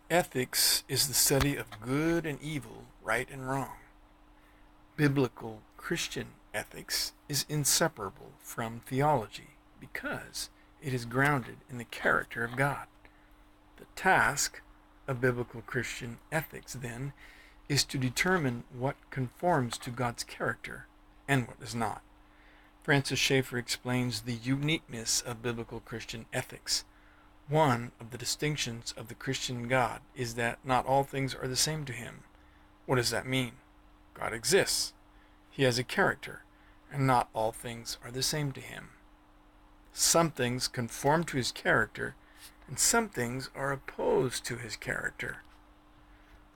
Ethics is the study of good and evil, right and wrong. Biblical Christian ethics is inseparable from theology because it is grounded in the character of God. The task of biblical Christian ethics, then, is to determine what conforms to God's character and what does not. Francis Schaeffer explains the uniqueness of biblical Christian ethics. One of the distinctions of the Christian God is that not all things are the same to him. What does that mean? God exists. He has a character, and not all things are the same to him. Some things conform to his character, and some things are opposed to his character.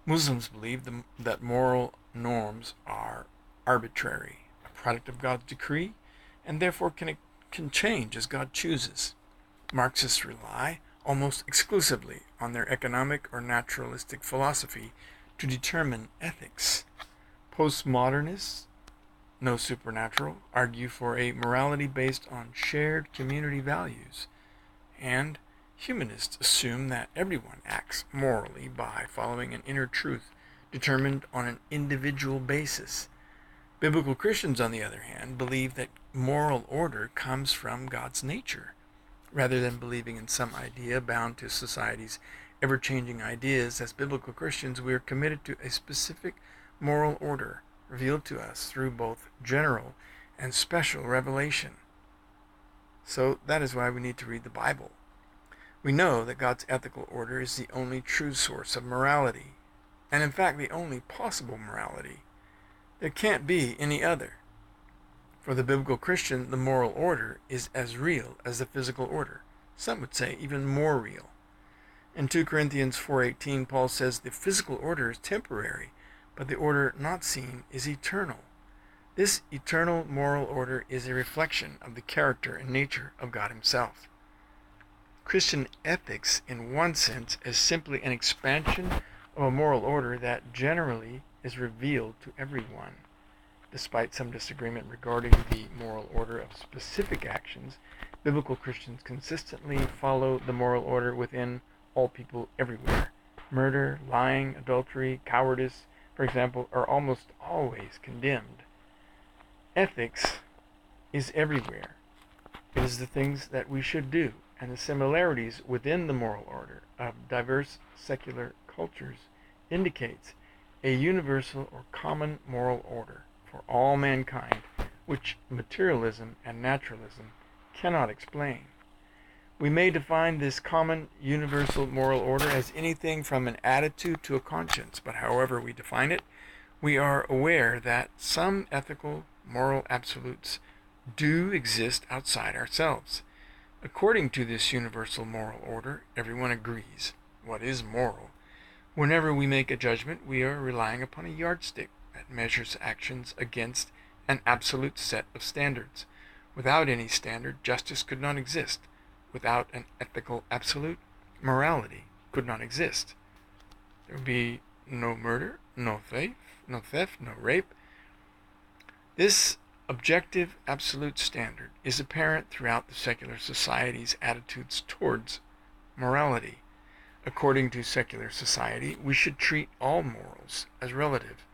Muslims believe that moral norms are arbitrary, a product of God's decree, and therefore can change as God chooses. Marxists rely almost exclusively on their economic or naturalistic philosophy to determine ethics. Postmodernists, no supernatural, argue for a morality based on shared community values, and humanists assume that everyone acts morally by following an inner truth determined on an individual basis. Biblical Christians, on the other hand, believe that moral order comes from God's nature. Rather than believing in some idea bound to society's ever-changing ideas, as biblical Christians, we are committed to a specific moral order revealed to us through both general and special revelation. So that is why we need to read the Bible. We know that God's ethical order is the only true source of morality, and in fact the only possible morality. There can't be any other. For the biblical Christian, the moral order is as real as the physical order. Some would say even more real. In 2 Corinthians 4:18, Paul says the physical order is temporary, but the order not seen is eternal. This eternal moral order is a reflection of the character and nature of God himself. Christian ethics, in one sense, is simply an expansion of a moral order that generally is revealed to everyone. Despite some disagreement regarding the moral order of specific actions, biblical Christians consistently follow the moral order within all people everywhere. Murder, lying, adultery, cowardice, for example, are almost always condemned. Ethics is everywhere. It is the things that we should do, and the similarities within the moral order of diverse secular cultures indicates a universal or common moral order for all mankind, which materialism and naturalism cannot explain. We may define this common universal moral order as anything from an attitude to a conscience, but however we define it, we are aware that some ethical, moral absolutes do exist outside ourselves. According to this universal moral order, everyone agrees what is moral. Whenever we make a judgment, we are relying upon a yardstick that measures actions against an absolute set of standards. Without any standard, justice could not exist. Without an ethical absolute, morality could not exist. There would be no murder, no theft, no rape. This objective absolute standard is apparent throughout the secular society's attitudes towards morality. According to secular society, we should treat all morals as relative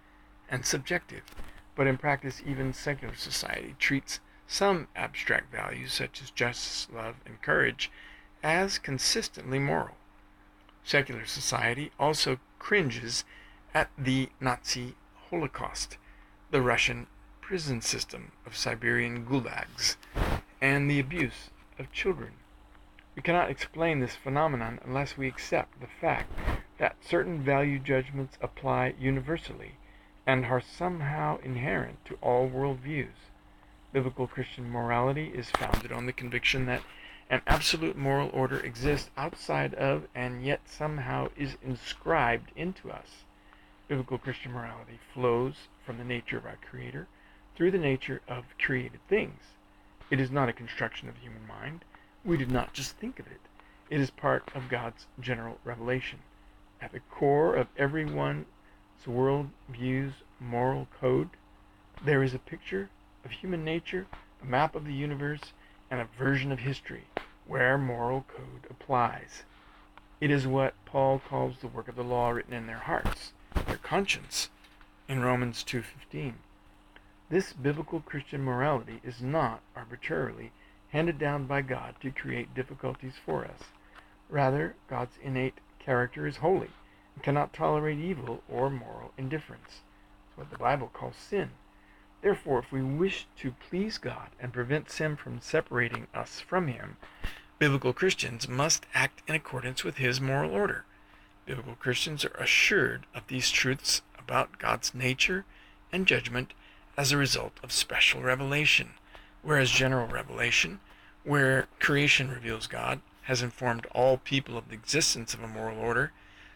and subjective, but in practice even secular society treats some abstract values such as justice, love, and courage as consistently moral. Secular society also cringes at the Nazi Holocaust, the Russian prison system of Siberian gulags, and the abuse of children. We cannot explain this phenomenon unless we accept the fact that certain value judgments apply universally and are somehow inherent to all worldviews. Biblical Christian morality is founded on the conviction that an absolute moral order exists outside of and yet somehow is inscribed into us. Biblical Christian morality flows from the nature of our Creator through the nature of created things. It is not a construction of the human mind. We did not just think of it. It is part of God's general revelation. At the core of everyone's worldview's moral code, there is a picture of human nature, a map of the universe, and a version of history where moral code applies. It is what Paul calls the work of the law written in their hearts, their conscience, in Romans 2:15. This biblical Christian morality is not arbitrarily handed down by God to create difficulties for us. Rather, God's innate character is holy and cannot tolerate evil or moral indifference. It's what the Bible calls sin. Therefore, if we wish to please God and prevent sin from separating us from Him, biblical Christians must act in accordance with His moral order. Biblical Christians are assured of these truths about God's nature and judgment as a result of special revelation, whereas general revelation, where creation reveals God, has informed all people of the existence of a moral order.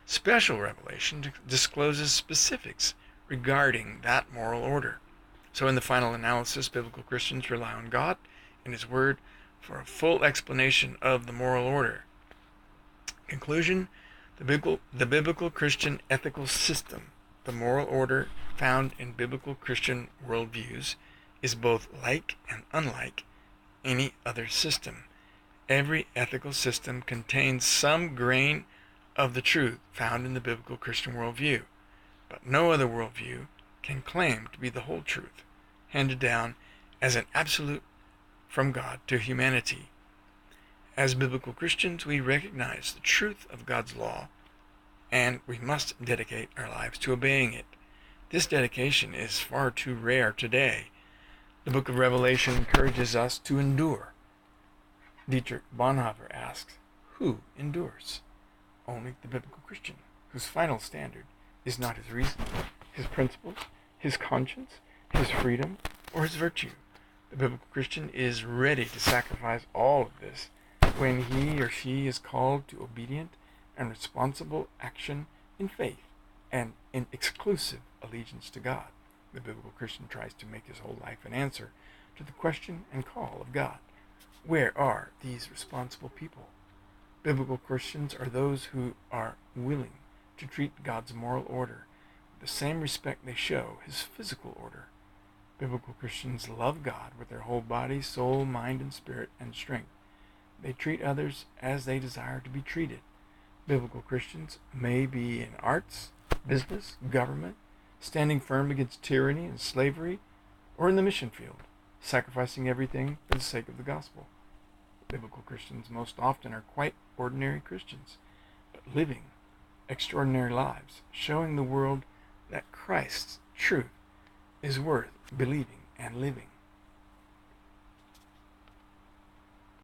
Special revelation discloses specifics regarding that moral order. So in the final analysis, biblical Christians rely on God and His Word for a full explanation of the moral order. Conclusion: the biblical Christian ethical system, the moral order found in biblical Christian worldviews, is both like and unlike any other system. Every ethical system contains some grain of the truth found in the biblical Christian worldview, but no other worldview can claim to be the whole truth, handed down as an absolute from God to humanity. As biblical Christians, we recognize the truth of God's law, and we must dedicate our lives to obeying it. This dedication is far too rare today. The book of Revelation encourages us to endure. Dietrich Bonhoeffer asks, who endures? Only the biblical Christian, whose final standard is not his reason, his principles, his conscience, his freedom, or his virtue. The biblical Christian is ready to sacrifice all of this when he or she is called to obedient and responsible action in faith and in exclusive allegiance to God. The biblical Christian tries to make his whole life an answer to the question and call of God. Where are these responsible people? Biblical Christians are those who are willing to treat God's moral order with the same respect they show His physical order. Biblical Christians love God with their whole body, soul, mind, and spirit and strength. They treat others as they desire to be treated. Biblical Christians may be in arts, business, government, standing firm against tyranny and slavery, or in the mission field, sacrificing everything for the sake of the gospel. Biblical Christians most often are quite ordinary Christians, but living extraordinary lives, showing the world that Christ's truth is worth believing and living.